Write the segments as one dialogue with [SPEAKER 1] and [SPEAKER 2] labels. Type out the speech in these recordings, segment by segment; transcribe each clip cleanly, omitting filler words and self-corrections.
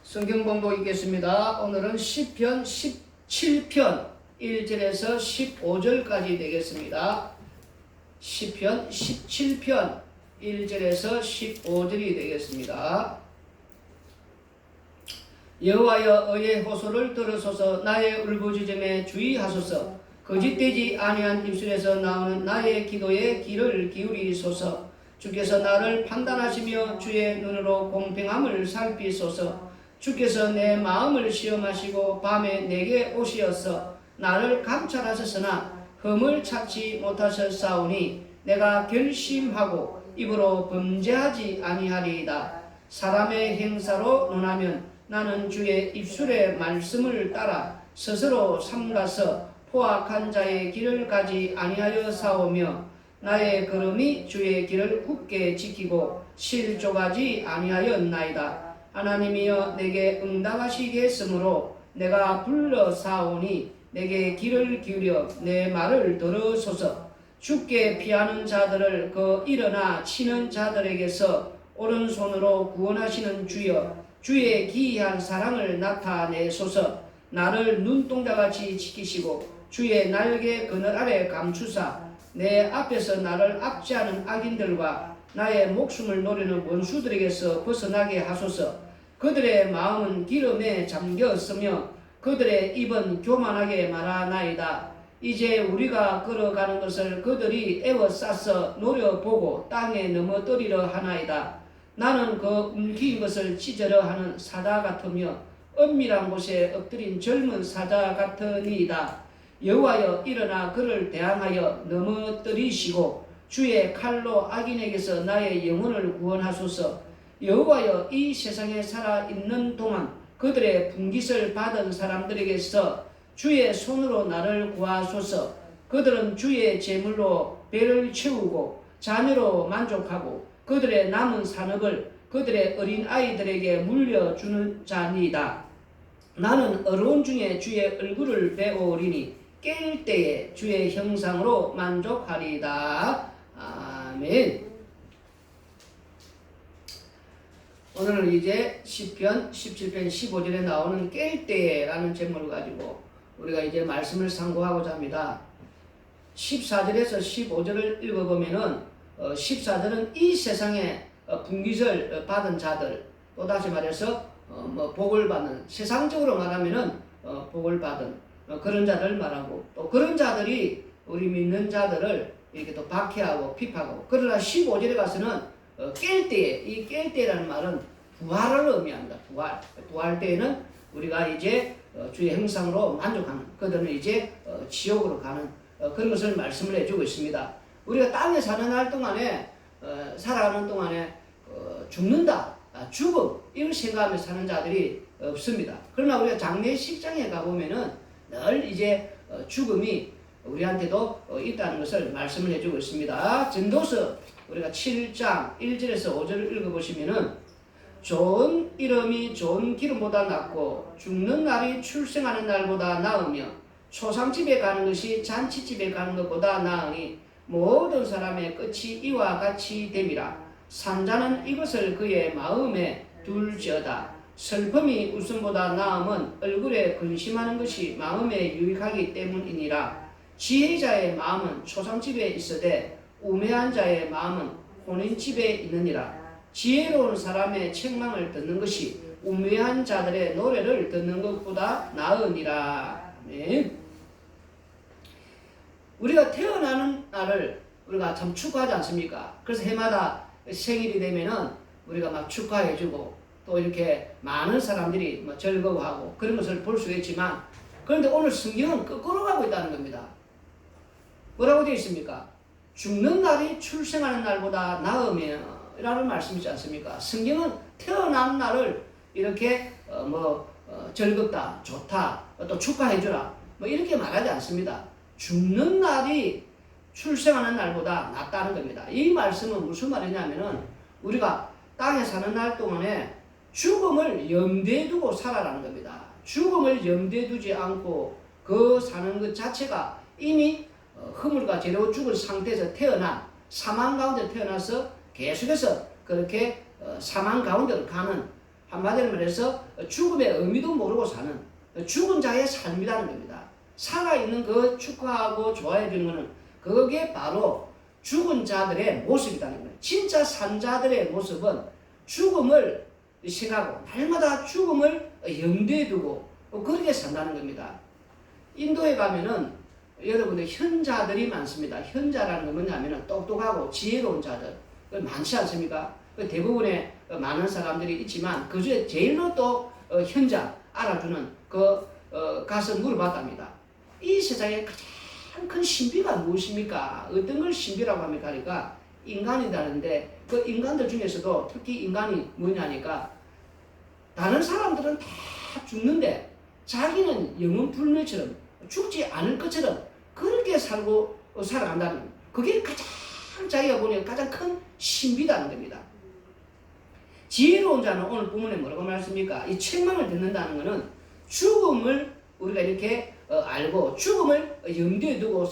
[SPEAKER 1] 성경 봉독 읽겠습니다. 오늘은 시편 17편 1절에서 15절까지 되겠습니다. 시편 17편 1절에서 15절이 되겠습니다. 여호와여 의의 호소를 들으소서. 나의 울부짖음에 주의하소서. 거짓되지 아니한 입술에서 나오는 나의 기도에 귀를 기울이소서. 주께서 나를 판단하시며 주의 눈으로 공평함을 살피소서. 주께서 내 마음을 시험하시고 밤에 내게 오시어서 나를 감찰하셨으나 흠을 찾지 못하셨사오니 내가 결심하고 입으로 범죄하지 아니하리이다. 사람의 행사로 논하면 나는 주의 입술의 말씀을 따라 스스로 삼가서 포악한 자의 길을 가지 아니하여 사오며 나의 걸음이 주의 길을 굳게 지키고 실족하지 아니하였나이다. 하나님이여 내게 응답하시겠으므로 내가 불러 사오니 내게 귀를 기울여 내 말을 들으소서. 주께 피하는 자들을 그 일어나 치는 자들에게서 오른손으로 구원하시는 주여, 주의 기이한 사랑을 나타내소서. 나를 눈동자같이 지키시고 주의 날개 그늘 아래 감추사 내 앞에서 나를 압제하는 악인들과 나의 목숨을 노리는 원수들에게서 벗어나게 하소서. 그들의 마음은 기름에 잠겼으며 그들의 입은 교만하게 말하나이다. 이제 우리가 걸어가는 것을 그들이 애워싸서 노려보고 땅에 넘어뜨리려 하나이다. 나는 그 움켜인 것을 찢으려 하는 사자 같으며 은밀한 곳에 엎드린 젊은 사자 같으니이다. 여호와여 일어나 그를 대항하여 넘어뜨리시고 주의 칼로 악인에게서 나의 영혼을 구원하소서. 여호와여 이 세상에 살아있는 동안 그들의 분깃을 받은 사람들에게서 주의 손으로 나를 구하소서. 그들은 주의 제물로 배를 채우고 자녀로 만족하고 그들의 남은 산업을 그들의 어린 아이들에게 물려주는 자니이다. 나는 어려운 중에 주의 얼굴을 배우리니 깰 때에 주의 형상으로 만족하리이다. 아멘. 오늘은 이제 시편 17편 15절에 나오는 깰 때라는 제목을 가지고 우리가 이제 말씀을 상고하고자 합니다. 14절에서 15절을 읽어보면은 14절은 이 세상에 분깃을 받은 자들, 또 다시 말해서 복을 받는, 세상적으로 말하면은 복을 받은 그런 자들 말하고, 또 그런 자들이 우리 믿는 자들을 이렇게 또 박해하고 비판하고, 그러나 15절에 가서는 깰 때에, 이 깰 때라는 말은 부활을 의미합니다. 부활 때에는 우리가 이제 주의 형상으로 만족하는, 그들은 이제 지옥으로 가는 그런 것을 말씀을 해주고 있습니다. 우리가 땅에 사는 날 동안에 살아가는 동안에 죽는다, 죽음 이걸 생각하며 사는 자들이 없습니다. 그러나 우리가 장례식장에 가보면은 늘 이제 죽음이 우리한테도 있다는 것을 말씀을 해주고 있습니다. 전도서 우리가 7장 1절에서 5절을 읽어보시면은 좋은 이름이 좋은 기름보다 낫고 죽는 날이 출생하는 날보다 나으며 초상집에 가는 것이 잔치집에 가는 것보다 나으니 모든 사람의 끝이 이와 같이 됨이라. 산자는 이것을 그의 마음에 둘지어다. 슬픔이 웃음보다 나음은 얼굴에 근심하는 것이 마음에 유익하기 때문이니라. 지혜자의 마음은 초상집에 있으되 우매한 자의 마음은 혼인집에 있느니라. 지혜로운 사람의 책망을 듣는 것이 우매한 자들의 노래를 듣는 것보다 나으니라. 네. 우리가 태어나는 날을 우리가 참 축하하지 않습니까? 그래서 해마다 생일이 되면은 우리가 막 축하해주고 또 이렇게 많은 사람들이 즐거워하고 그런 것을 볼 수 있지만, 그런데 오늘 성경은 거꾸로 가고 있다는 겁니다. 뭐라고 되어 있습니까? 죽는 날이 출생하는 날보다 나으며 라는 말씀이지 않습니까? 성경은 태어난 날을 이렇게 즐겁다, 좋다, 또 축하해주라 이렇게 말하지 않습니다. 죽는 날이 출생하는 날보다 낫다는 겁니다. 이 말씀은 무슨 말이냐면은 우리가 땅에 사는 날 동안에 죽음을 염두에 두고 살아라는 겁니다. 죽음을 염두에 두지 않고 그 사는 것 자체가 이미 허물과 죄로 죽은 상태에서 태어난, 사망 가운데 태어나서 계속해서 그렇게 사망 가운데로 가는 한마디로 말해서 죽음의 의미도 모르고 사는 죽은 자의 삶이라는 겁니다. 살아있는 그 축하하고 좋아해 주는 것은 그게 바로 죽은 자들의 모습이라는 거예요. 진짜 산 자들의 모습은 죽음을 생각하고 날마다 죽음을 염두에 두고 그렇게 산다는 겁니다. 인도에 가면은 여러분들 현자들이 많습니다. 현자라는 건 뭐냐면은 똑똑하고 지혜로운 자들 많지 않습니까? 대부분의 많은 사람들이 있지만 그 중에 제일로 또 현자 알아주는 가서 물어봤답니다. 이 세상에 가장 큰 신비가 무엇입니까? 어떤 걸 신비라고 합니까? 그러니까 인간이라는데 그 인간들 중에서도 특히 인간이 뭐냐니까 다른 사람들은 다 죽는데 자기는 영원 불멸처럼 죽지 않을 것처럼 그렇게 살아간다는 겁니다. 그게 가장 자기가 보니 가장 큰 신비라는 겁니다. 지혜로운 자는 오늘 본문에 뭐라고 말씀입니까? 이 책망을 듣는다는 것은 죽음을 우리가 이렇게 알고 죽음을 염두에 두고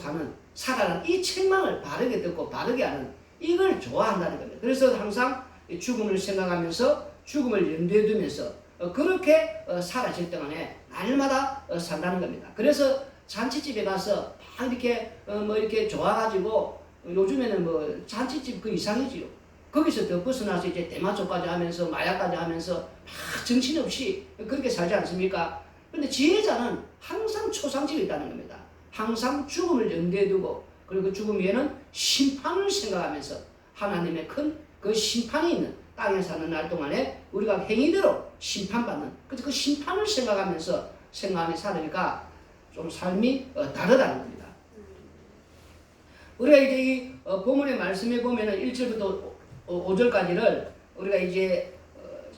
[SPEAKER 1] 살아가는 이 책망을 바르게 듣고 바르게 하는 이걸 좋아한다는 겁니다. 그래서 항상 죽음을 생각하면서 죽음을 염두에 두면서 그렇게 살아질 동안에 날마다 산다는 겁니다. 그래서 잔치집에 가서 막 이렇게 이렇게 좋아가지고 요즘에는 뭐 잔치집 그 이상이지요. 거기서 더 벗어나서 이제 대마초까지 하면서 마약까지 하면서 막 정신없이 그렇게 살지 않습니까? 그런데 지혜자는 항상 초상집에 있다는 겁니다. 항상 죽음을 염두에 두고 그리고 죽음 위에는 심판을 생각하면서 하나님의 큰 그 심판이 있는 땅에 사는 날 동안에 우리가 행위대로 심판받는 그 심판을 생각하며 살으니까 좀 삶이 다르다는 겁니다. 우리가 이제 이 본문의 말씀에 보면은 1절부터 5절까지를 우리가 이제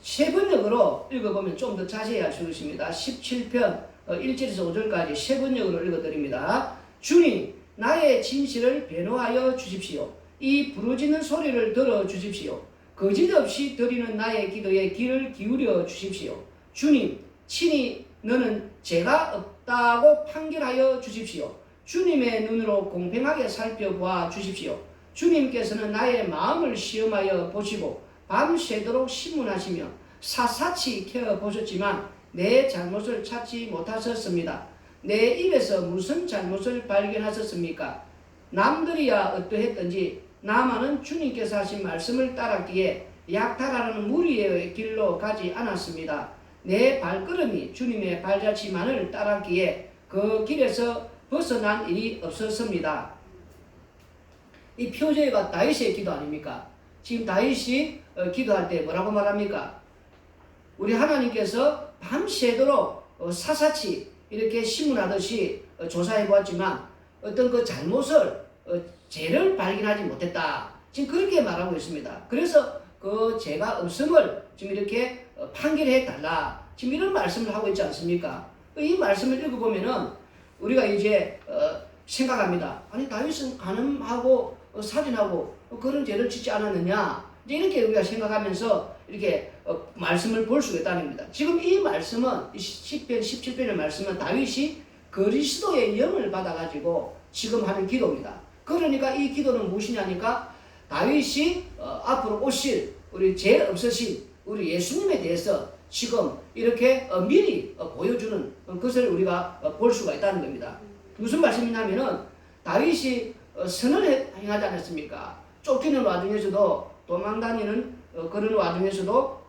[SPEAKER 1] 세 번역으로 읽어보면 좀 더 자세히 알 수 있습니다. 17편 1절에서 5절까지 세 번역으로 읽어드립니다. 주님, 나의 진실을 변호하여 주십시오. 이 부르짖는 소리를 들어주십시오. 거짓없이 드리는 나의 기도에 귀를 기울여 주십시오. 주님, 친히 너는 죄가 없다고 판결하여 주십시오. 주님의 눈으로 공평하게 살펴보아 주십시오. 주님께서는 나의 마음을 시험하여 보시고 밤새도록 신문하시며 샅샅이 캐어보셨지만 내 잘못을 찾지 못하셨습니다. 내 입에서 무슨 잘못을 발견하셨습니까? 남들이야 어떠했던지 나만은 주님께서 하신 말씀을 따랐기에 약탈하는 무리의 길로 가지 않았습니다. 내 발걸음이 주님의 발자취만을 따랐기에 그 길에서 벗어난 일이 없었습니다. 이 표제가 다윗의 기도 아닙니까? 지금 다윗이 기도할 때 뭐라고 말합니까? 우리 하나님께서 밤새도록 샅샅이 이렇게 신문하듯이 조사해 보았지만 어떤 그 잘못을 죄를 발견하지 못했다. 지금 그렇게 말하고 있습니다. 그래서 그 죄가 없음을 지금 이렇게 판결해 달라. 지금 이런 말씀을 하고 있지 않습니까? 이 말씀을 읽어보면은 우리가 이제 생각합니다. 아니 다윗은 간음하고 살인하고 그런 죄를 짓지 않았느냐? 이렇게 우리가 생각하면서 이렇게 말씀을 볼 수가 있다는 겁니다. 지금 이 말씀은 10편, 17편의 말씀은 다윗이 그리스도의 영을 받아가지고 지금 하는 기도입니다. 그러니까 이 기도는 무엇이냐니까 다윗이 앞으로 오실 우리 죄 없으신 우리 예수님에 대해서 지금 이렇게 미리 보여주는 것을 우리가 볼 수가 있다는 겁니다. 무슨 말씀이냐면은 다윗이 선을 행하지 않았습니까? 쫓기는 와중에서도 도망다니는 그런 와중에서도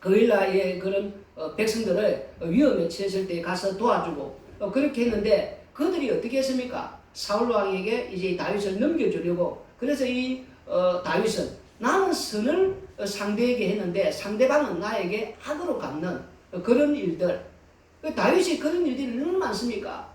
[SPEAKER 1] 거일라의 그런 백성들을 위험에 처했을 때 가서 도와주고 그렇게 했는데 그들이 어떻게 했습니까? 사울 왕에게 이제 다윗을 넘겨주려고 그래서 이 다윗은 나는 선을 상대에게 했는데 상대방은 나에게 악으로 갚는 그런 일들 다윗이 그런 일들이 너무 많습니까?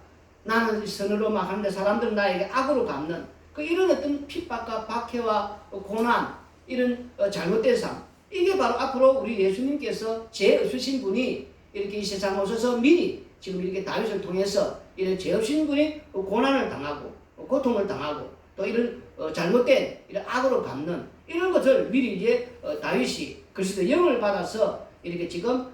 [SPEAKER 1] 나는 선으로 막 하는데 사람들은 나에게 악으로 갚는 이런 어떤 핍박과 박해와 고난 이런 잘못된 삶 이게 바로 앞으로 우리 예수님께서 죄 없으신 분이 이렇게 이 세상 오셔서 미리 지금 이렇게 다윗을 통해서 이런 죄 없으신 분이 고난을 당하고 고통을 당하고 또 이런 잘못된 이런 악으로 갚는 이런 것을 미리 이제 다윗이 그리스도의 영을 받아서 이렇게 지금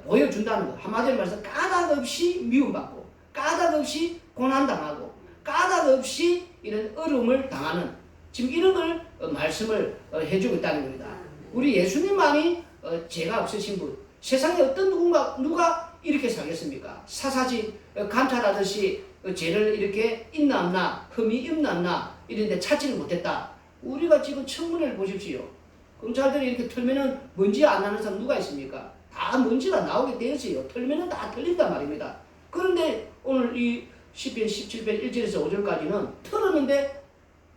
[SPEAKER 1] 보여준다는 것. 한마디로 말해서 까닭 없이 미움받고 까닭 없이 고난당하고 까닭 없이 이런 어려움을 당하는 지금 이런 걸 말씀을 해주고 있다는 겁니다. 우리 예수님만이 죄가 없으신 분 세상에 어떤 누가 이렇게 살겠습니까? 사사지 감찰하듯이 죄를 이렇게 있나 없나, 흠이 있나 없나 이런데 찾지를 못했다. 우리가 지금 청문회를 보십시오. 검찰들이 이렇게 털면은 먼지 안 나는 사람 누가 있습니까? 다 먼지가 나오게 되었어요. 털면은 다 털린단 말입니다. 그런데 오늘 이 10편 17편 1절에서 5절까지는 털었는데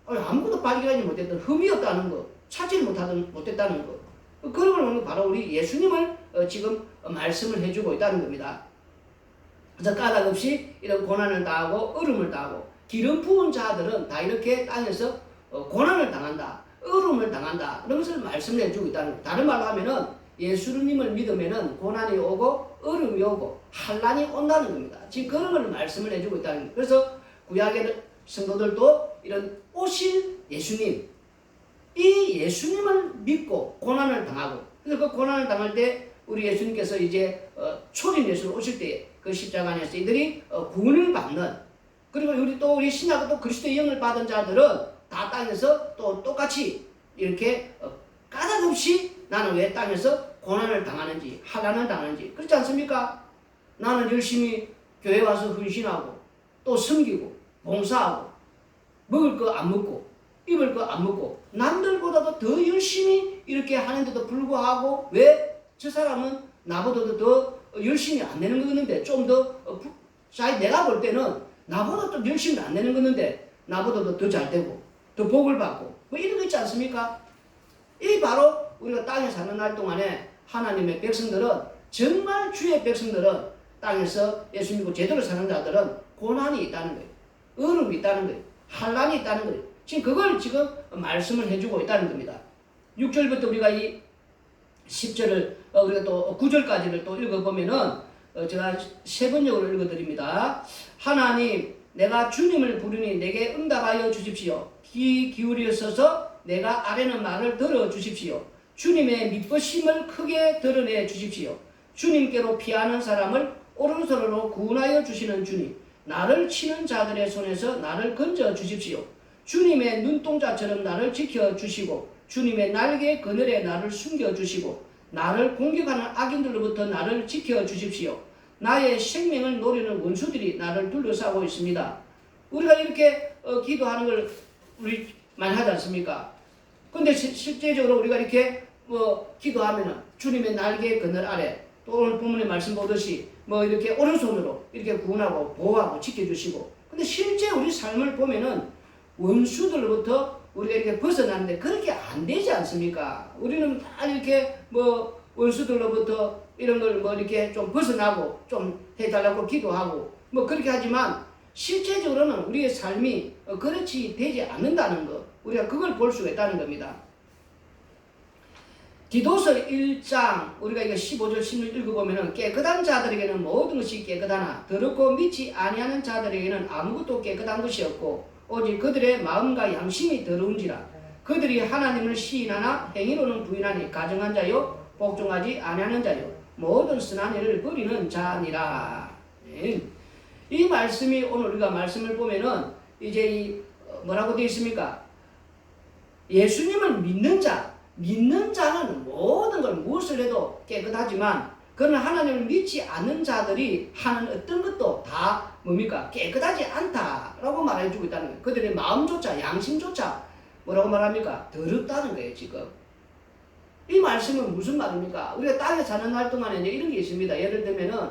[SPEAKER 1] 아무것도 발견하지 못했던 흠이 없다는 거, 찾지를 못했다는 거. 그런 걸 바로 우리 예수님을 지금 말씀을 해주고 있다는 겁니다. 그래서 까닭없이 이런 고난을 당하고 얼음을 당하고 기름 부은 자들은 다 이렇게 땅에서 고난을 당한다, 얼음을 당한다, 그런 것을 말씀을 해주고 있다는 겁니다. 다른 말로 하면은 예수님을 믿으면은 고난이 오고 얼음이 오고 환난이 온다는 겁니다. 지금 그런 걸 말씀을 해주고 있다는 겁니다. 그래서 구약의 성도들도 이런 오실 예수님, 이 예수님을 믿고 고난을 당하고, 그래서 그 고난을 당할 때 우리 예수님께서 이제 초림 예수로 오실 때 그 십자가 안에서 이들이 구원을 받는, 그리고 우리 신약은 또 그리스도의 영을 받은 자들은 다 땅에서 또 똑같이 이렇게 까닭없이 나는 왜 땅에서 고난을 당하는지, 환난을 당하는지, 그렇지 않습니까? 나는 열심히 교회 와서 헌신하고 또 섬기고 봉사하고 먹을 거 안 먹고 입을 거 안 먹고 남들보다도 더 열심히 이렇게 하는데도 불구하고 왜 저 사람은 나보다도 더 열심히 안 내는 거였는데 좀 더 내가 볼 때는 나보다 좀 열심히 안 내는 거였는데 나보다도 더 잘 되고 더 복을 받고 뭐 이런 거 있지 않습니까? 이 바로 우리가 땅에 사는 날 동안에 하나님의 백성들은, 정말 주의 백성들은, 땅에서 예수 믿고 제대로 사는 자들은 고난이 있다는 거예요. 얼음이 있다는 거예요. 환난이 있다는 거예요. 지금 그걸 지금 말씀을 해주고 있다는 겁니다. 6절부터 우리가 이 10절을 우리가 또 9절까지를 또 읽어보면은 제가 세 번역으로 읽어드립니다. 하나님, 내가 주님을 부르니 내게 응답하여 주십시오. 귀 기울이셔서 내가 아뢰는 말을 들어주십시오. 주님의 미쁘심을 크게 드러내 주십시오. 주님께로 피하는 사람을 오른손으로 구원하여 주시는 주님, 나를 치는 자들의 손에서 나를 건져 주십시오. 주님의 눈동자처럼 나를 지켜주시고 주님의 날개 그늘에 나를 숨겨주시고 나를 공격하는 악인들로부터 나를 지켜주십시오. 나의 생명을 노리는 원수들이 나를 둘러싸고 있습니다. 우리가 이렇게 기도하는 걸 우리 많이 하지 않습니까? 근데 실제적으로 우리가 이렇게 기도하면은 주님의 날개 그늘 아래, 또 오늘 본문의 말씀 보듯이 이렇게 오른손으로 이렇게 구원하고 보호하고 지켜주시고, 근데 실제 우리 삶을 보면은 원수들로부터 우리가 이렇게 벗어나는데 그렇게 안 되지 않습니까? 우리는 다 이렇게 원수들로부터 이런 걸 이렇게 좀 벗어나고 좀 해달라고 기도하고 그렇게 하지만 실제적으로는 우리의 삶이 그렇지 되지 않는다는 것, 우리가 그걸 볼 수가 있다는 겁니다. 디도서 1장 우리가 이거 15절 16절 읽어보면은 깨끗한 자들에게는 모든 것이 깨끗하나 더럽고 믿지 아니하는 자들에게는 아무것도 깨끗한 것이 없고 오직 그들의 마음과 양심이 더러운지라. 그들이 하나님을 시인하나 행위로는 부인하니 가정한 자요 복종하지 아니하는 자요 모든 선한 일을 버리는 자니라. 이 말씀이 오늘 우리가 말씀을 보면은 이제 뭐라고 되어 있습니까? 예수님을 믿는 자는 모든 걸 무엇을 해도 깨끗하지만 그는 하나님을 믿지 않는 자들이 하는 어떤 것도 다 뭡니까? 깨끗하지 않다라고 말해주고 있다는 거예요. 그들의 마음조차 양심조차 뭐라고 말합니까? 더럽다는 거예요. 지금 이 말씀은 무슨 말입니까? 우리가 땅에 사는 날 동안에 이제 이런 게 있습니다. 예를 들면은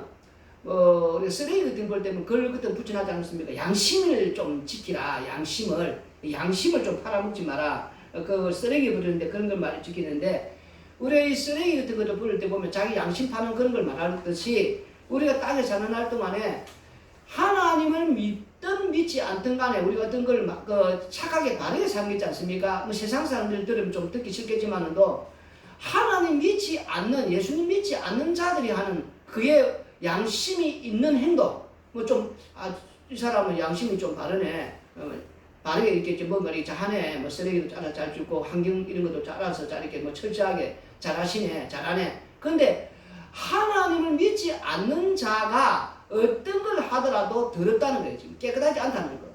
[SPEAKER 1] 우리가 쓰레기 같은 걸 때문에 걸 같은 붙여놨지 않습니까? 양심을 좀 지키라. 양심을 좀 팔아먹지 마라. 그 쓰레기 버리는데 그런 걸 많이 지키는데, 우리가 이 쓰레기 같은 거를 버릴 때 보면 자기 양심 파는 그런 걸 말하듯이 우리가 땅에 사는 날 동안에 하나님을 믿든 믿지 않든 간에 우리가 어떤 걸 착하게 바르게 살겠지 않습니까? 세상 사람들 들으면 좀 듣기 싫겠지만도 하나님 믿지 않는, 예수님 믿지 않는 자들이 하는 그의 양심이 있는 행동, 이 사람은 양심이 좀 바르네, 바르게 이렇게 뭔가 이렇게 하네, 쓰레기도 잘 줍고 환경 이런 것도 잘라서 이렇게 철저하게 잘하시네, 잘하네. 근데 하나님을 믿지 않는 자가 어떤 걸 하더라도 더럽다는 거예요. 지금 깨끗하지 않다는 거.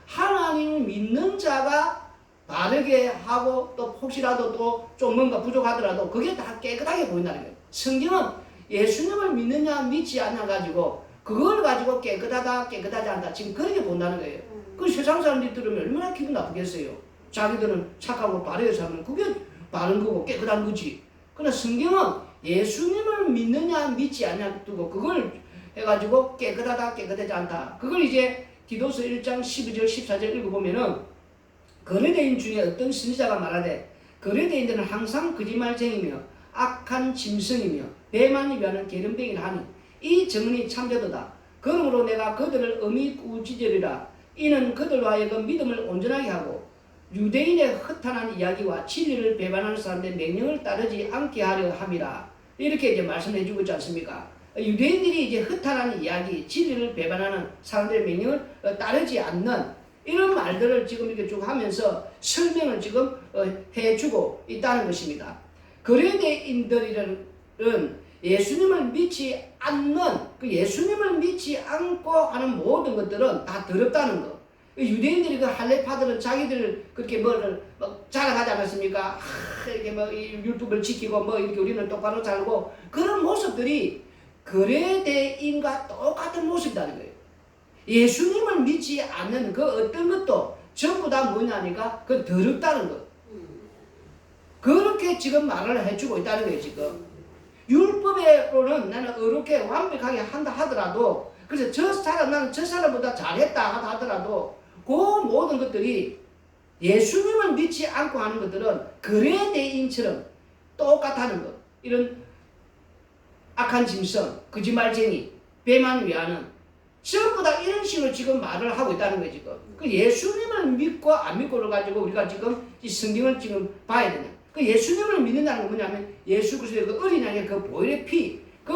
[SPEAKER 1] 하나님을 믿는 자가 바르게 하고 또 혹시라도 또 좀 뭔가 부족하더라도 그게 다 깨끗하게 보인다는 거예요. 성경은 예수님을 믿느냐 믿지 않냐 가지고 그걸 가지고 깨끗하다 깨끗하지 않다 지금 그렇게 본다는 거예요. 그 세상 사람들이 들으면 얼마나 기분 나쁘겠어요. 자기들은 착하고 바르게 살면 그게 바른 거고 깨끗한 거지. 그러나 성경은 예수님을 믿느냐 믿지 않냐 두고 그걸 해가지고 깨끗하다 깨끗하지 않다. 그걸 이제 디도서 1장 12절 14절 읽어보면은 거래대인 중에 어떤 선지자가 말하되 거래대인들은 항상 거짓말쟁이며 악한 짐승이며 배만이 위하는 게으름뱅이라 하니 이 증언이 참되도다. 그러므로 내가 그들을 엄히 꾸짖으리라. 이는 그들로 하여금 믿음을 온전하게 하고 유대인의 허탄한 이야기와 진리를 배반하는 사람들의 명령을 따르지 않게 하려 함이라. 이렇게 이제 말씀해 주고 있지 않습니까? 유대인들이 이제 허탄한 이야기, 진리를 배반하는 사람들의 명령을 따르지 않는 이런 말들을 지금 이렇게 쭉 하면서 설명을 지금 해주고 있다는 것입니다. 거래대인들은 예수님을 믿지 않는, 그 예수님을 믿지 않고 하는 모든 것들은 다 더럽다는 거. 유대인들이 그 할례파들은 자기들 그렇게 뭐를 자랑하지 않았습니까? 이렇게 뭐 율법을 지키고 뭐 이렇게 우리는 똑바로 살고 그런 모습들이 거래대인과 똑같은 모습이라는 거예요. 예수님을 믿지 않는 그 어떤 것도 전부 다 뭐냐니까 그 더럽다는 거. 그렇게 지금 말을 해주고 있다는 거예요, 지금. 율법으로는 나는 어렵게 완벽하게 한다 하더라도, 그래서 나는 저 사람보다 잘했다 하더라도, 그 모든 것들이 예수님을 믿지 않고 하는 것들은 거래대인처럼 똑같다는 것. 이런 악한 짐승, 거짓말쟁이, 배만 위하는 전부 다 이런 식으로 지금 말을 하고 있다는 거예요, 지금. 그 예수님을 믿고 안 믿고를 가지고 우리가 지금 이 성경을 지금 봐야 되냐. 그 예수님을 믿는다는 건 뭐냐면 예수 그리스도의 그 어린 양의 그 보혈의 피, 그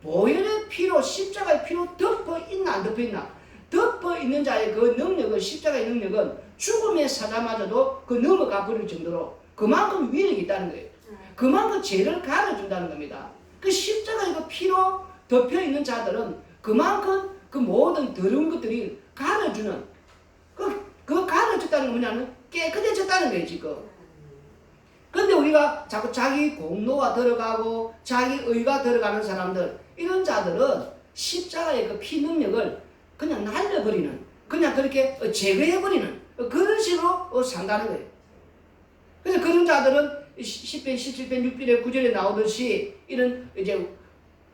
[SPEAKER 1] 보혈의 피로 십자가의 피로 덮어 있나 안 덮어 있나. 덮어 있는 자의 그 능력은, 십자가의 능력은 죽음의 사자마저도 그 넘어가 버릴 정도로 그만큼 위력이 있다는 거예요. 그만큼 죄를 가려준다는 겁니다. 그 십자가의 그 피로 덮여 있는 자들은 그만큼 그 모든 더러운 것들이 가려주는, 그 가려졌다는 건 뭐냐면 깨끗해졌다는 거예요, 지금. 근데 우리가 자꾸 자기 공로가 들어가고 자기 의가 들어가는 사람들, 이런 자들은 십자가의 그 피 능력을 그냥 날려버리는, 그냥 그렇게 제거해버리는 그런 식으로 산다는 거예요. 그래서 그런 자들은 10편, 17편, 6편의 9절에 나오듯이 이런 이제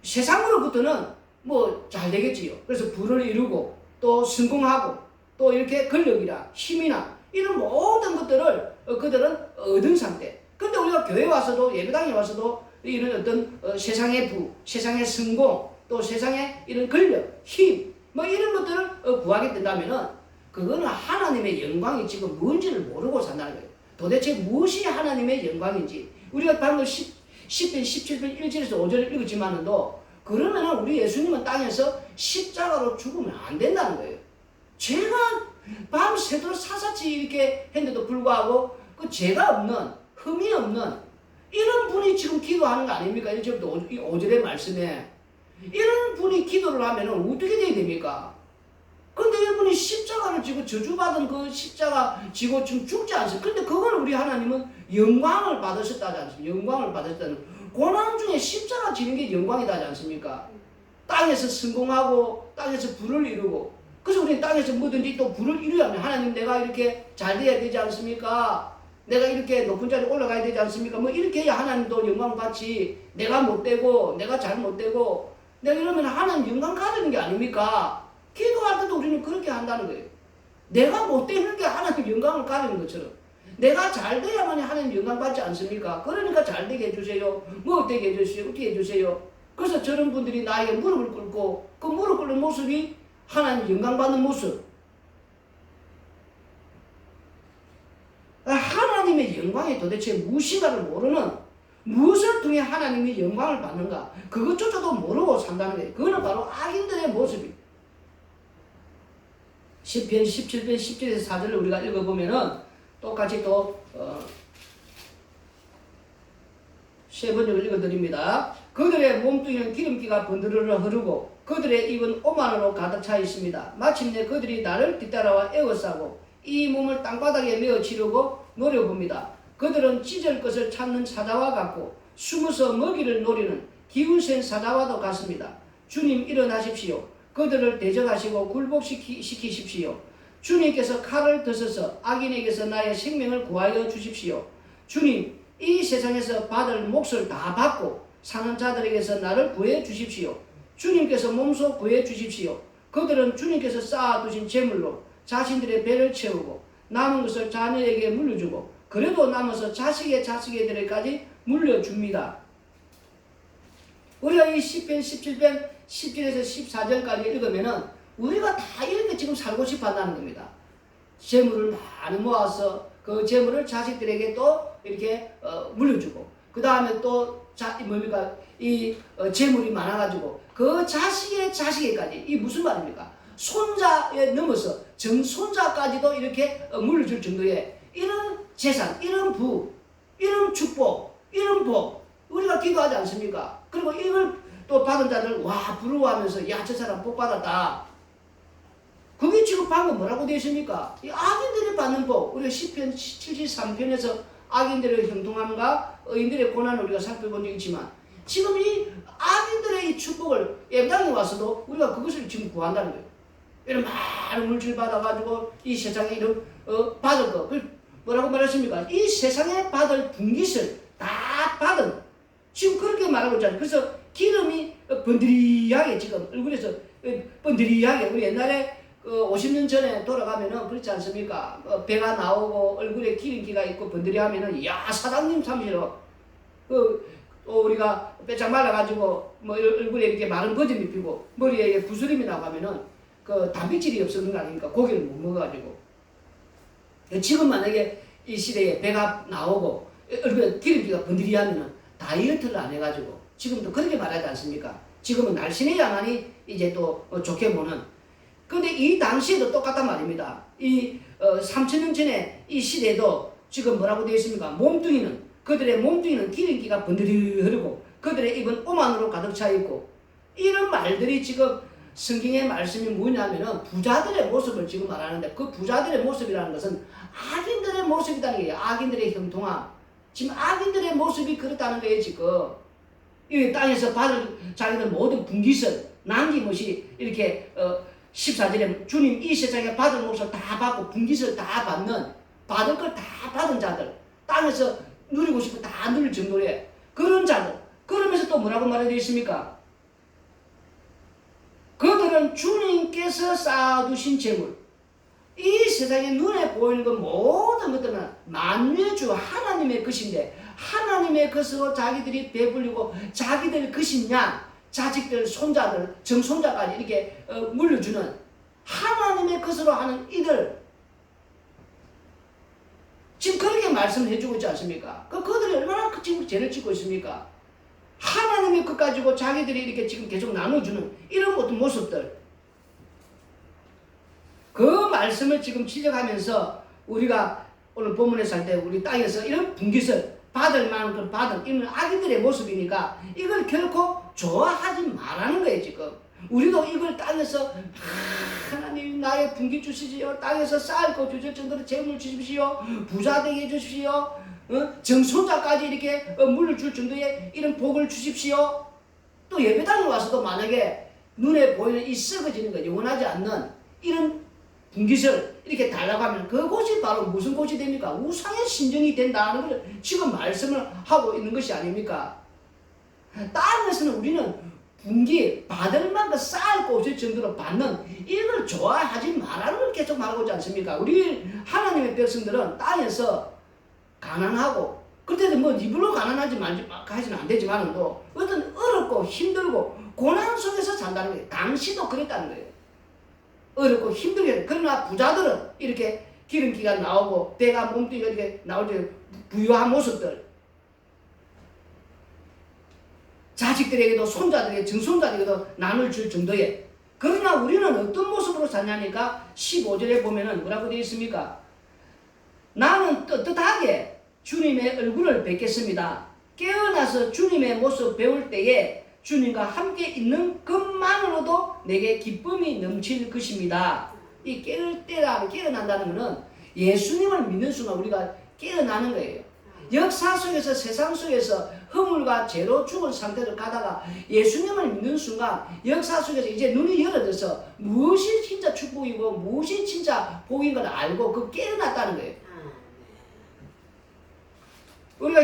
[SPEAKER 1] 세상으로부터는 뭐 잘 되겠지요. 그래서 부를 이루고 또 성공하고 또 이렇게 권력이나 힘이나 이런 모든 것들을 그들은 얻은 상태. 근데 우리가 교회 와서도 예배당에 와서도 이런 어떤 세상의 부, 세상의 성공, 또 세상의 이런 권력, 힘, 뭐 이런 것들을 구하게 된다면은 그거는 하나님의 영광이 지금 뭔지를 모르고 산다는 거예요. 도대체 무엇이 하나님의 영광인지. 우리가 방금 10편, 17편 1절에서 5절을 읽었지만은도 그러면은 우리 예수님은 땅에서 십자가로 죽으면 안 된다는 거예요. 죄가 밤새도록 사사치 이렇게 했는데도 불구하고 그 죄가 없는, 흠이 없는 이런 분이 지금 기도하는 거 아닙니까? 1절부터 5절의 말씀에. 이런 분이 기도를 하면은 어떻게 돼야 됩니까? 근데 이분이 십자가를 지고 저주받은 그 십자가 지고 지금 죽지 않습니까? 근데 그걸 우리 하나님은 영광을 받으셨다지 않습니까? 영광을 받으셨다는, 고난 중에 십자가 지는 게 영광이다지 않습니까? 땅에서 성공하고 땅에서 부를 이루고, 그래서 우리는 땅에서 뭐든지 또 부를 이루려면 하나님 내가 이렇게 잘 돼야 되지 않습니까? 내가 이렇게 높은 자리에 올라가야 되지 않습니까? 뭐 이렇게 해야 하나님도 영광 받지. 내가 못되고 내가 잘 못되고 내가 이러면 하나님 영광 가지는 게 아닙니까? 기도할 때도 우리는 그렇게 한다는 거예요. 내가 못되는 게 하나님 영광을 가지는 것처럼 내가 잘 돼야만 하나님 영광 받지 않습니까? 그러니까 잘 되게 해주세요. 뭐 되게 해주세요. 어떻게 해주세요. 그래서 저런 분들이 나에게 무릎을 꿇고 그 무릎 꿇는 모습이 하나님 영광 받는 모습. 하나님의 영광이 도대체 무엇인가를 모르는, 무엇을 통해 하나님이 영광을 받는가, 그것조차도 모르고 산다는 거예요. 그거는 바로 악인들의 모습입니다. 10편, 17편, 10절에서 4절을 우리가 읽어보면은 똑같이 또 세 번역을 읽어드립니다. 그들의 몸뚱이는 기름기가 번드르르 흐르고 그들의 입은 오만으로 가득 차 있습니다. 마침내 그들이 나를 뒤따라와 에워싸고 이 몸을 땅바닥에 메어 치려고 노려봅니다. 그들은 찢을 것을 찾는 사자와 같고 숨어서 먹이를 노리는 기운센 사자와도 같습니다. 주님 일어나십시오. 그들을 대적하시고 굴복시키십시오. 주님께서 칼을 드셔서 악인에게서 나의 생명을 구하여 주십시오. 주님, 이 세상에서 받을 몫을 다 받고 사는 자들에게서 나를 구해 주십시오. 주님께서 몸소 구해 주십시오. 그들은 주님께서 쌓아두신 재물로 자신들의 배를 채우고 남은 것을 자녀에게 물려주고 그래도 남아서 자식의 자식에게까지 물려줍니다. 우리가 이 시편 17편 10절에서 14절까지 읽으면은 우리가 다 이렇게 지금 살고 싶어 한다는 겁니다. 재물을 많이 모아서 그 재물을 자식들에게 또 이렇게 물려주고 그 다음에 또 재물이 많아가지고 그 자식의 자식에까지 이 무슨 말입니까? 손자에 넘어서 정손자까지도 이렇게 물려줄 정도의 이런 재산, 이런 부, 이런 축복, 이런 복 우리가 기도하지 않습니까? 그리고 이걸 또 받은 자들 와 부러워하면서 야 저 사람 복 받았다. 그게 지금 방금 뭐라고 되어 있습니까? 이 악인들이 받는 복, 우리가 시편 73편에서 악인들의 형통함과 의인들의 고난을 우리가 살펴본 적이 있지만 지금 이 악인들의 이 축복을 예배당에 와서도 우리가 그것을 지금 구한다는 거예요. 이런 많은 물질 받아가지고 이 세상에 이런 받을 거 뭐라고 말했습니까? 이 세상에 받을 분깃을 다 받은 지금 그렇게 말하고 있잖아요. 그래서 기름이 번드리하게 지금 얼굴에서 번드리하게 우리 옛날에 50년 전에 돌아가면은 그렇지 않습니까? 배가 나오고 얼굴에 기름기가 있고 번드리하면은 야 사장님 참시로 우리가 빼짝 말라가지고 뭐 얼굴에 이렇게 마른 버짐이 피고 머리에 구스림이 나가면은 그 단백질이 없어서 거 아닙니까? 고기를 못 먹어가지고 지금 만약에 이 시대에 배가 나오고 얼굴에 기름기가 번드리하면은 다이어트를 안 해가지고 지금도 그렇게 말하지 않습니까? 지금은 날씬의 야만이 이제 또 좋게 보는. 근데 이 당시에도 똑같단 말입니다. 이 3000년 전에 이 시대도 지금 뭐라고 되어 있습니까? 그들의 몸뚱이는 기름기가 번들이 흐르고 그들의 입은 오만으로 가득 차 있고 이런 말들이 지금 성경의 말씀이 뭐냐면은 부자들의 모습을 지금 말하는데 그 부자들의 모습이라는 것은 악인들의 모습이라는 거예요. 악인들의 형통함. 지금 악인들의 모습이 그렇다는 거예요. 지금 이 땅에서 받을 자기들 모든 분깃을 남김없이 이렇게 14절에 주님 이 세상에 받을 몫을 다 받고 분깃을 다 받을 걸 다 받은 자들 땅에서 누리고 싶고 다 누릴 정도의 그런 자들. 그러면서 또 뭐라고 말해져 있습니까? 그들은 주님께서 쌓아두신 재물, 이 세상에 눈에 보이는 것 모든 것들은 만유의 주 하나님의 것인데 하나님의 것으로 자기들이 배불리고 자기들 것인 양 자식들 손자들 정손자까지 이렇게 물려주는 하나님의 것으로 하는 이들 지금 그렇게 말씀을 해주고 있지 않습니까? 그들이 얼마나 지금 죄를 짓고 있습니까? 하나님의 것 가지고 자기들이 이렇게 지금 계속 나눠주는 이런 어떤 모습들 그 말씀을 지금 지적하면서 우리가 오늘 본문에서 할 때 우리 땅에서 이런 분깃을 받을 만한 걸 받은 이런 악인들의 모습이니까 이걸 결코 좋아하지 말라는 거예요. 지금 우리도 이걸 땅에서 하나님 나의 분깃 주시지요. 땅에서 쌓을 것 주실 정도로 재물 주십시오. 부자 되게 해주십시오. 정손자까지 이렇게 물려줄 정도의 이런 복을 주십시오. 또 예배당에 와서도 만약에 눈에 보이는 이 썩어지는 거 영원하지 않는 이런 분깃을 이렇게 달라고 하면 그곳이 바로 무슨 곳이 됩니까? 우상의 신전이 된다는 걸 지금 말씀을 하고 있는 것이 아닙니까? 땅에서는 우리는 분깃 받을 만큼 쌓을 곳일 정도로 받는 이걸 좋아하지 말라는 걸 계속 말하고 있지 않습니까? 우리 하나님의 백성들은 땅에서 가난하고 그때도 뭐 입으로 가난하지 하지는 안 되지만도 어떤 어렵고 힘들고 고난 속에서 산다는 거예요. 당시도 그랬다는 거예요. 어렵고 힘들게. 그러나 부자들은 이렇게 기름기가 나오고 배가 몸뚱이가 이렇게 나올 때 부유한 모습들 자식들에게도 손자들에게 정손자들에게도 나눌 줄 정도의. 그러나 우리는 어떤 모습으로 사냐니까 15절에 보면은 뭐라고 되어 있습니까? 나는 떳떳하게 주님의 얼굴을 뵙겠습니다. 깨어나서 주님의 모습 배울 때에 주님과 함께 있는 것만으로도 내게 기쁨이 넘칠 것입니다. 이 깨어난다는 것은 예수님을 믿는 순간 우리가 깨어나는 거예요. 역사 속에서 세상 속에서 허물과 죄로 죽은 상태로 가다가 예수님을 믿는 순간 역사 속에서 이제 눈이 열어져서 무엇이 진짜 축복이고 무엇이 진짜 복인 걸 알고 그 깨어났다는 거예요. 우리가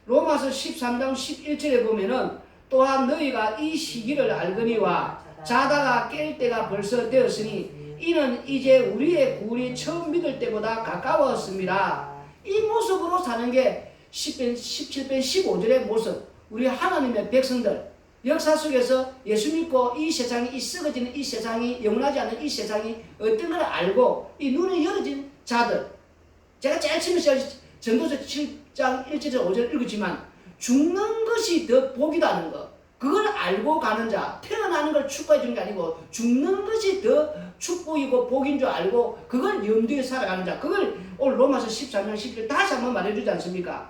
[SPEAKER 1] 로마서 13장 11절에 보면은 또한 너희가 이 시기를 알거니와 자다가 깰 때가 벌써 되었으니 이는 이제 우리의 구원이 처음 믿을 때보다 가까웠습니다. 이 모습으로 사는 게 17편 15절의 모습. 우리 하나님의 백성들 역사 속에서 예수 믿고 이 세상이 이 썩어지는 이 세상이 영원하지 않은 이 세상이 어떤 걸 알고 이 눈이 열어진 자들. 제가 제일 처음에 전도서 7장 1절에서 5절 읽었지만 죽는 것이 더 복이라는 거. 그걸 알고 가는 자, 태어나는 걸 축복해 주는 게 아니고 죽는 것이 더 축복이고 복인 줄 알고 그걸 염두에 살아가는 자. 그걸 오늘 로마서 13장 10절 다시 한번 말해주지 않습니까?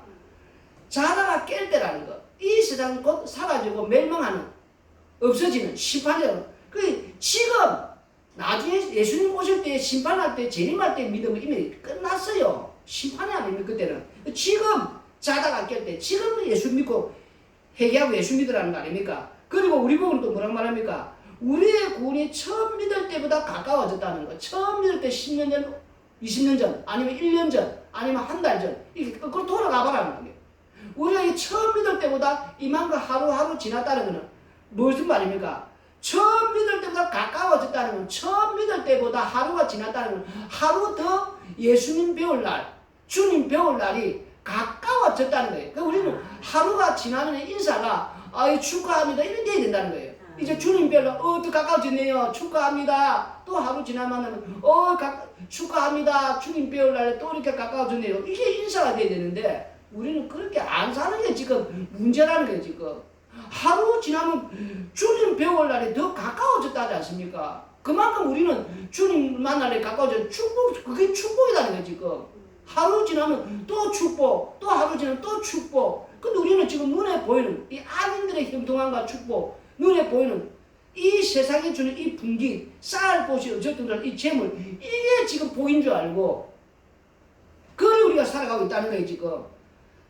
[SPEAKER 1] 자다가 깰 때라는 거. 이 세상 곧 사라지고 멸망하는, 없어지는, 심판되는. 지금 나중에 예수님 오실 때 심판할 때 재림할 때 믿으면 이미 끝났어요. 심판이 아닙니까 그때는. 지금 자다가 깰 때 지금 예수 믿고 회개하고 예수 믿으라는 거 아닙니까? 그리고 우리 보고는 또 뭐라고 말합니까? 우리의 구원이 처음 믿을 때보다 가까워졌다는 거. 처음 믿을 때 10년 전, 20년 전, 아니면 1년 전, 아니면 한 달 전. 이렇게 그걸 돌아가 봐라는 거예요. 우리가 이 처음 믿을 때보다 이만큼 하루하루 지났다는 거는 무슨 말입니까? 처음 믿을 때보다 가까워졌다는 건 처음 믿을 때보다 하루가 지났다는 건 하루 더 예수님 배울 날, 주님 배울 날이 가까워졌다는 거예요. 그러니까 우리는 하루가 지나면 인사가 축하합니다 이런 게 된다는 거예요. 이제 주님 별로 더 가까워졌네요. 축하합니다. 또 하루 지나면 축하합니다. 주님 배울 날에 또 이렇게 가까워졌네요. 이게 인사가 돼야 되는데 우리는 그렇게 안 사는 게 지금 문제라는 거예요. 지금 하루 지나면 주님 배울 날이 더 가까워졌다지 않습니까? 그만큼 우리는 주님 만날 때 가까워져 축복, 그게 축복이라는 거예요. 지금 하루 지나면 또 축복, 또 하루 지나면 또 축복. 근데 우리는 지금 눈에 보이는 이 악인들의 형통함과 축복, 눈에 보이는 이 세상에 주는 이 분기, 쌓을 곳이 어쨌든 이 재물, 이게 지금 복인 줄 알고 그걸 우리가 살아가고 있다는 거예요. 지금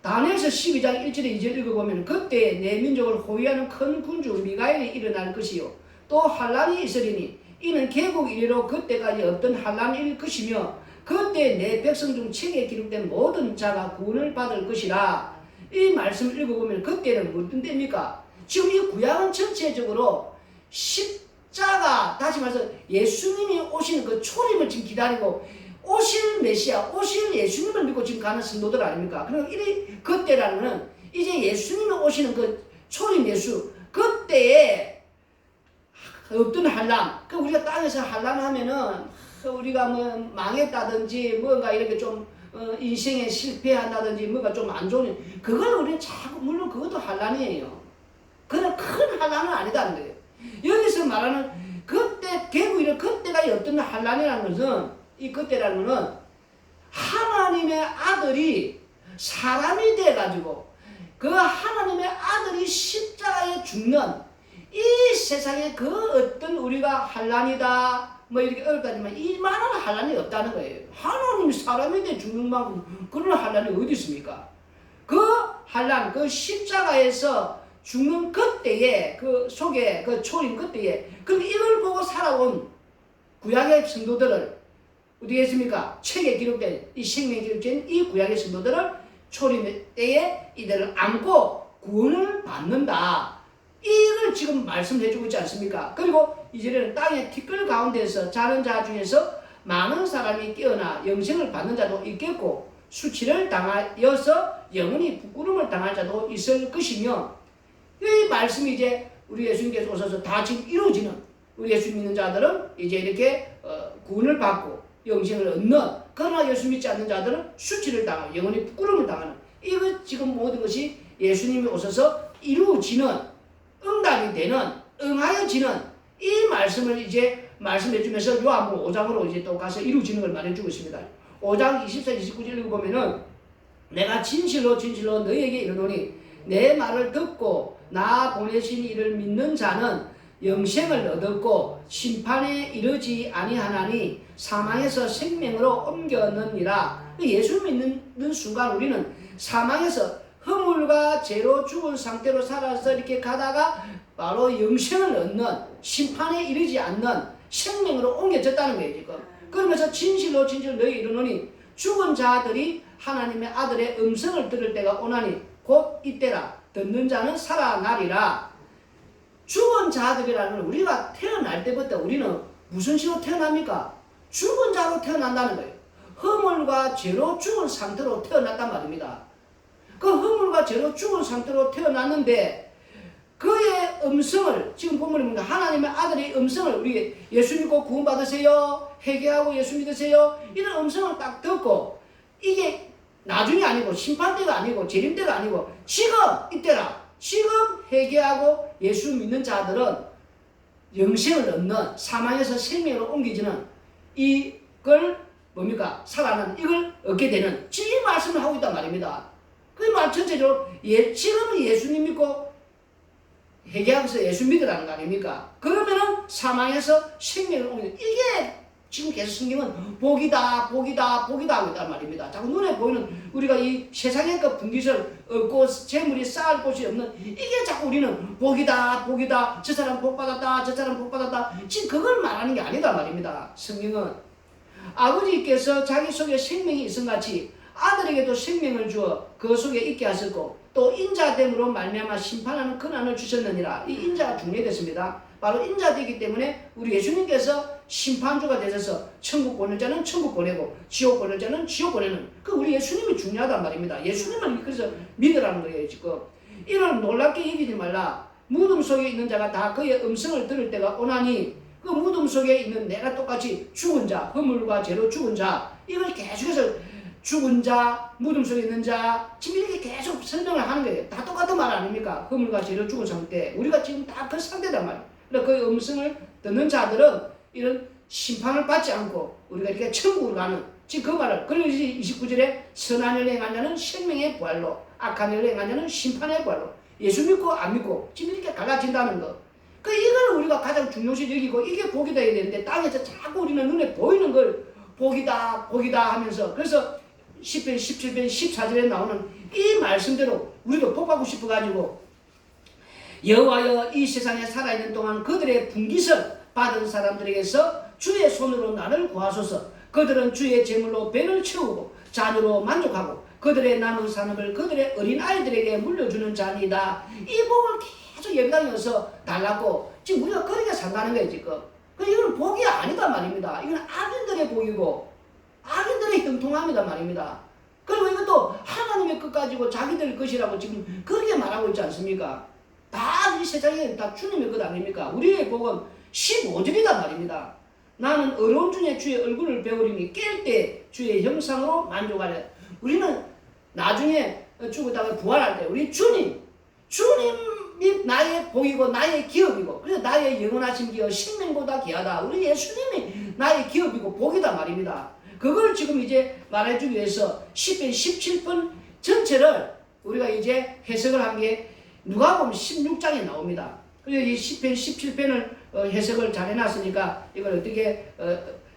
[SPEAKER 1] 다니엘서 12장 1절에 2절 읽어보면 그때 내 민족을 호위하는 큰 군주 미가엘이 일어날 것이요 또 환란이 있으리니 이는 개국 이래로 그때까지 없던 환란일 것이며 그때 내 백성 중 책에 기록된 모든 자가 구원을 받을 것이라. 이 말씀을 읽어보면 그때는 무슨 때입니까? 지금 이 구약은 전체적으로 십자가, 다시 말해서 예수님이 오시는 그 초림을 지금 기다리고 오실 메시아, 오실 예수님을 믿고 지금 가는 성도들 아닙니까? 그리고 그때라는 것은 이제 예수님이 오시는 그 초림 예수, 그때에 없던 환란, 그 우리가 땅에서 환란하면은 우리가 뭐 망했다든지 뭔가 이렇게 좀 인생에 실패한다든지 뭔가 좀 안 좋은 그걸 우리는 자꾸 물론 그것도 환란이에요. 그건 큰 환란은 아니다는 거예요. 여기서 말하는 그때 개구이를 그때가 어떤 환란이라는 것은 이 그때라는 것은 하나님의 아들이 사람이 돼가지고 그 하나님의 아들이 십자가에 죽는 이 세상에 그 어떤 우리가 환란이다 뭐 이렇게 어렵다지만 이만한 환란이 없다는 거예요. 하나님이 사람이 돼 죽는 만큼 그런 환란이 어디 있습니까? 그 환란, 그 십자가에서 죽는 그때에 그 속에 그 초림 그때에 그럼 이걸 보고 살아온 구약의 성도들을 어떻게 했습니까? 책에 기록된 이 생명에 기록된 이 구약의 성도들을 초림 때에 이들을 안고 구원을 받는다. 이걸 지금 말씀해주고 있지 않습니까? 그리고 이제는 땅의 티끌 가운데서 자는 자 중에서 많은 사람이 깨어나 영생을 받는 자도 있겠고 수치를 당하여서 영원히 부끄러움을 당할 자도 있을 것이며 이 말씀이 이제 우리 예수님께서 오셔서 다 지금 이루어지는 우리 예수 믿는 자들은 이제 이렇게 구원을 받고 영생을 얻는, 그러나 예수 믿지 않는 자들은 수치를 당하고 영원히 부끄러움을 당하는, 이거 지금 모든 것이 예수님이 오셔서 이루어지는, 응답이 되는, 응하여지는 이 말씀을 이제 말씀해 주면서 요한복음 5장으로 이제 또 가서 이루어지는 걸 말해주고 있습니다. 5장 24, 29절 읽어보면은 내가 진실로 진실로 너희에게 이르노니 내 말을 듣고 나 보내신 이를 믿는 자는 영생을 얻었고 심판에 이르지 아니하나니 사망에서 생명으로 옮겼느니라. 예수 믿는 순간 우리는 사망에서 허물과 죄로 죽은 상태로 살아서 이렇게 가다가 바로 영생을 얻는 심판에 이르지 않는 생명으로 옮겨졌다는 거예요 지금. 그러면서 진실로 너희 이르노니 죽은 자들이 하나님의 아들의 음성을 들을 때가 오나니 곧 이때라. 듣는 자는 살아나리라. 죽은 자들이라는 건 우리가 태어날 때부터 우리는 무슨 식으로 태어납니까? 죽은 자로 태어난다는 거예요. 허물과 죄로 죽은 상태로 태어났단 말입니다. 그 허물과 죄로 죽은 상태로 태어났는데 그의 음성을 지금 본문에 보니까 하나님의 아들의 음성을 우리 예수 믿고 구원받으세요. 회개하고 예수 믿으세요. 이런 음성을 딱 듣고 이게 나중이 아니고 심판 때가 아니고 재림 때가 아니고 지금 이때라. 지금 회개하고 예수 믿는 자들은 영생을 얻는 사망에서 생명으로 옮기지는 이걸 뭡니까? 살아나는 이걸 얻게 되는 이 말씀을 하고 있단 말입니다. 그 말 전체적으로 지금은 예수님 믿고 회개하면서 예수 믿으라는 거 아닙니까? 그러면은 사망에서 생명을 옮기는 이게 지금 계속 성경은 복이다 복이다 복이다 하고 있단 말입니다. 자꾸 눈에 보이는 우리가 이 세상의 그 분깃을 얻고 재물이 쌓을 곳이 없는 이게 자꾸 우리는 복이다 복이다 저 사람 복 받았다 저 사람 복 받았다 지금 그걸 말하는 게 아니다 말입니다. 성경은 아버지께서 자기 속에 생명이 있음 같이 아들에게도 생명을 주어 그 속에 있게 하셨고 또 인자됨으로 말미암아 심판하는 권한을 주셨느니라. 이 인자가 중요했습니다. 바로 인자되기 때문에 우리 예수님께서 심판주가 되셔서 천국 보낼 자는 천국 보내고 지옥 보낼 자는 지옥 보내는 그 우리 예수님이 중요하단 말입니다. 예수님을 그래서 믿으라는 거예요 지금. 이런 놀랍게 여기지 말라. 무덤 속에 있는 자가 다 그의 음성을 들을 때가 오나니 그 무덤 속에 있는 내가 똑같이 죽은 자 허물과 죄로 죽은 자 이걸 계속해서 죽은 자, 무덤 속에 있는 자, 지금 이렇게 계속 설명을 하는 거예요. 다 똑같은 말 아닙니까? 허물과 죄로 죽은 상태. 우리가 지금 다 그 상태단 말이에요. 그러니까 그 음성을 듣는 자들은 이런 심판을 받지 않고 우리가 이렇게 천국으로 가는 지금 그 말을. 그리고 29절에 선한 일을 행한 자는 생명의 부활로, 악한 일을 행한 자는 심판의 부활로. 예수 믿고 안 믿고 지금 이렇게 갈라진다는 거. 그 이걸 우리가 가장 중요시 여기고 이게 복이다 해야 되는데 땅에서 자꾸 우리는 눈에 보이는 걸 복이다 복이다 하면서 그래서 10편, 17편, 14절에 나오는 이 말씀대로 우리도 복받고 싶어가지고 여호와여 이 세상에 살아있는 동안 그들의 분깃을 받은 사람들에게서 주의 손으로 나를 구하소서. 그들은 주의 재물로 배를 채우고 잔으로 만족하고 그들의 남은 산업을 그들의 어린아이들에게 물려주는 자니이다. 이 복을 계속 예배당에서 달라고 지금 우리가 그렇게 산다는 거예요 지금. 이건 복이 아니다 말입니다. 이건 악인들의 복이고 악인들의 형통함이다 말입니다. 그리고 이것도 하나님의 것 가지고 자기들 것이라고 지금 그렇게 말하고 있지 않습니까? 다 이 세상에 다 주님의 것 아닙니까? 우리의 복은 15절이다 말입니다. 나는 어려운 중에 주의 얼굴을 배우리니 깰 때 주의 형상으로 만족하려. 우리는 나중에 죽었다가 부활할 때 우리 주님이 나의 복이고 나의 기업이고 그래서 나의 영원하신 기업 생명보다 귀하다. 우리 예수님이 나의 기업이고 복이다 말입니다. 그걸 지금 이제 말해주기 위해서 10편 17편 전체를 우리가 이제 해석을 한 게 누가복음 16장에 나옵니다. 그래서 이 10편 17편을 해석을 잘 해놨으니까 이걸 어떻게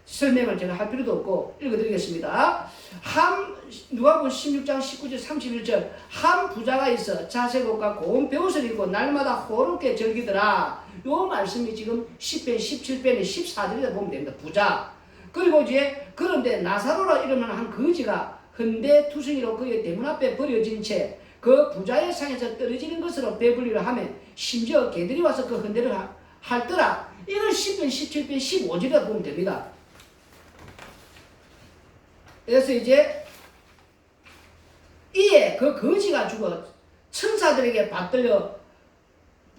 [SPEAKER 1] 설명을 제가 할 필요도 없고 읽어드리겠습니다. 누가복음 16장 19절 31절 한 부자가 있어 자색 옷과 고운 베옷을 입고 날마다 호롭게 즐기더라. 요 말씀이 지금 10편 17편의 14절에 보면 됩니다. 부자. 그리고 이제 그런데 나사로라 이름은 한 거지가 헌데 투성이로 그의 대문 앞에 버려진 채 그 부자의 상에서 떨어지는 것으로 배불리려 하면 심지어 개들이 와서 그 헌데를 할더라. 이걸 10편 17편 15절에 보면 됩니다. 그래서 이제 이에 그 거지가 죽어 천사들에게 받들려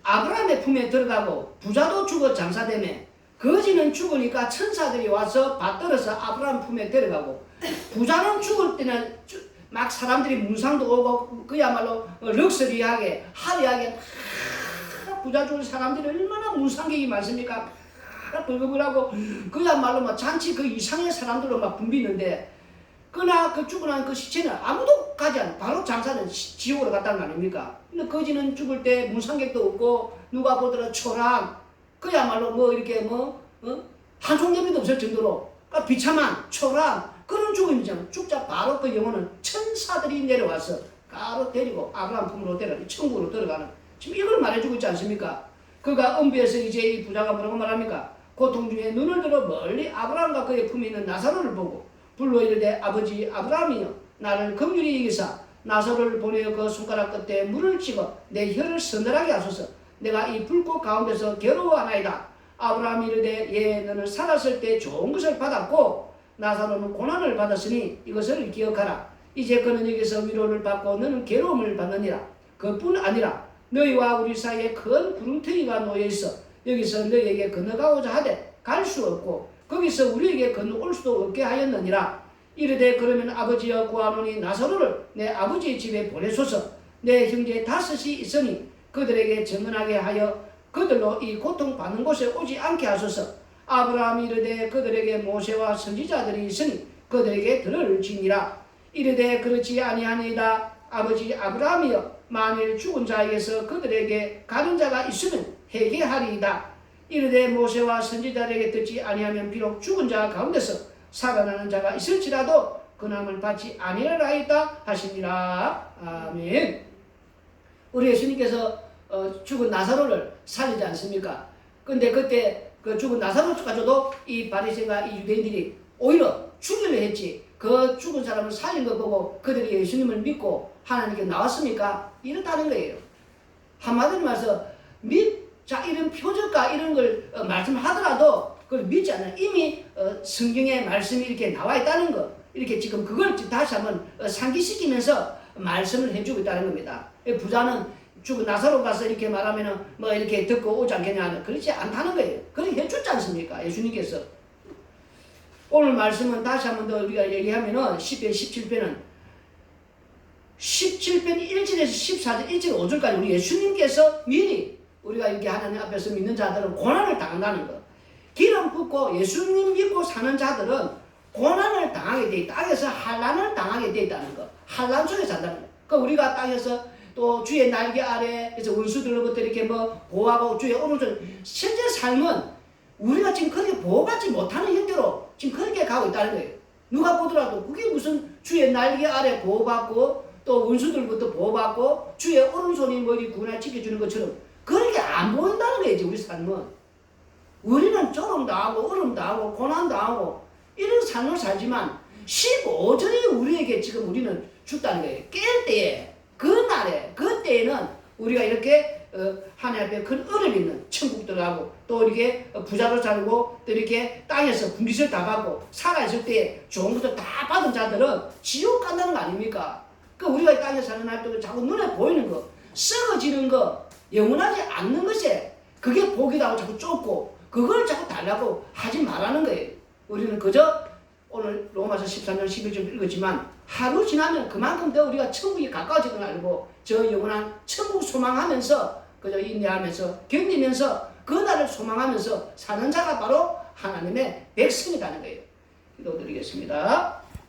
[SPEAKER 1] 아브라함의 품에 들어가고 부자도 죽어 장사되매 거지는 죽으니까 천사들이 와서 받들어서 아브라함 품에 데려가고 부자는 죽을 때는 막 사람들이 문상도 오고 그야말로 럭셔리하게 화려하게 부자 죽을 사람들이 얼마나 문상객이 많습니까? 벌거벌하고 그야말로 막 잔치 그 이상의 사람들로 막 붐비는데 그러나 그 죽고 난 그 시체는 아무도 가지 않아. 바로 장사는 지옥으로 갔다는 거 아닙니까? 근데 거지는 죽을 때 문상객도 없고 누가 보더라도 초라한 그야말로 뭐 이렇게 한송예비도 없을 정도로 비참한 초라한 그런 죽음이잖아. 죽자 바로 그 영혼은 천사들이 내려와서 바로 데리고 아브라함 품으로 데려가 천국으로 들어가는, 지금 이걸 말해주고 있지 않습니까? 그가 음부에서 이제 이 부자가 뭐라고 말합니까? 고통 중에 눈을 들어 멀리 아브라함과 그의 품에 있는 나사로를 보고 불러 이르되 아버지 아브라함이여 나를 긍휼히 여기사 나사로를 보내어 그 손가락 끝에 물을 찍어 내 혀를 서늘하게 하소서. 내가 이 불꽃 가운데서 괴로워하나이다. 아브라함이 이르되 예 너는 살았을 때 좋은 것을 받았고 나사로는 고난을 받았으니 이것을 기억하라. 이제 그는 여기서 위로를 받고 너는 괴로움을 받느니라. 그뿐 아니라 너희와 우리 사이에 큰 구름텅이가 놓여있어 여기서 너희에게 건너가고자 하되 갈 수 없고 거기서 우리에게 건너올 수도 없게 하였느니라. 이르되 그러면 아버지여 구하노니 나사로를 내 아버지의 집에 보내소서. 내 형제 5이 있으니 그들에게 정언하게 하여 그들로 이 고통받는 곳에 오지 않게 하소서. 아브라함이 이르되 그들에게 모세와 선지자들이 있으니 그들에게 들을지니라. 이르되 그렇지 아니하니이다. 아버지 아브라함이여 만일 죽은 자에게서 그들에게 가는 자가 있으면 회개하리이다. 이르되 모세와 선지자들에게 듣지 아니하면 비록 죽은 자 가운데서 살아나는 자가 있을지라도 근함을 받지 아니하라 하였다 하시니라. 아멘. 우리 예수님께서 죽은 나사로를 살리지 않습니까? 근데 그때 그 죽은 나사로까지도 이 바리새인과 이 유대인들이 오히려 죽이려 했지. 그 죽은 사람을 살린 거 보고 그들이 예수님을 믿고 하나님께 나왔습니까? 이렇다는 거예요. 한마디로 말해서 자 이런 표적과 이런 걸 말씀하더라도 그걸 믿지 않아요. 이미 성경에 말씀이 이렇게 나와 있다는 거, 이렇게 지금 그걸 다시 한번 상기시키면서 말씀을 해주고 있다는 겁니다. 부자는 죽은 나사로 가서 이렇게 말하면은 뭐 이렇게 듣고 오지 않겠냐, 그렇지 않다는 거예요. 그렇게 해줬지 않습니까? 예수님께서. 오늘 말씀은 다시 한번 더 우리가 얘기하면은 10편, 17편은 17편 1절에서 14절, 1절, 5절까지 우리 예수님께서 미리 우리가 이렇게 하나님 앞에서 믿는 자들은 고난을 당한다는 거. 기름 붓고 예수님 믿고 사는 자들은 고난을 당하게 돼 있다. 땅에서 환난을 당하게 돼 있다는 거. 환난 속에 산다는 거. 그 우리가 땅에서 또 주의 날개 아래 그래서 원수들로부터 이렇게 뭐 보호하고 주의 오른손, 실제 삶은 우리가 지금 그렇게 보호받지 못하는 형태로 지금 그렇게 가고 있다는 거예요. 누가 보더라도 그게 무슨 주의 날개 아래 보호받고 또 원수들부터 보호받고 주의 오른손이 머리 구분을 지켜주는 것처럼 그렇게 안 보인다는 거예요. 우리 삶은. 우리는 조롱 당하고 얼음 당하고 고난 당하고 이런 삶을 살지만 15절이 우리에게 지금 우리는 죽다는 거예요. 깰 때에 그날에 그때에는 우리가 이렇게 하나님 앞에 큰 은혜를 있는 천국 들어가고 또 이렇게 부자로 살고 또 이렇게 땅에서 분깃을 다 받고 살아있을 때 좋은 것도 다 받은 자들은 지옥 간다는 거 아닙니까? 그 우리가 이 땅에 사는 날도 자꾸 눈에 보이는 거, 썩어지는 거, 영원하지 않는 것에 그게 복이라고 자꾸 쫓고 그걸 자꾸 달라고 하지 말라는 거예요. 우리는 그저 오늘 로마서 13장 11절 읽었지만 하루 지나면 그만큼 더 우리가 천국이 가까워지는 걸 알고 저 영원한 천국 소망하면서 그저 인내하면서 견디면서 그 날을 소망하면서 사는 자가 바로 하나님의 백성이라는 거예요. 기도드리겠습니다.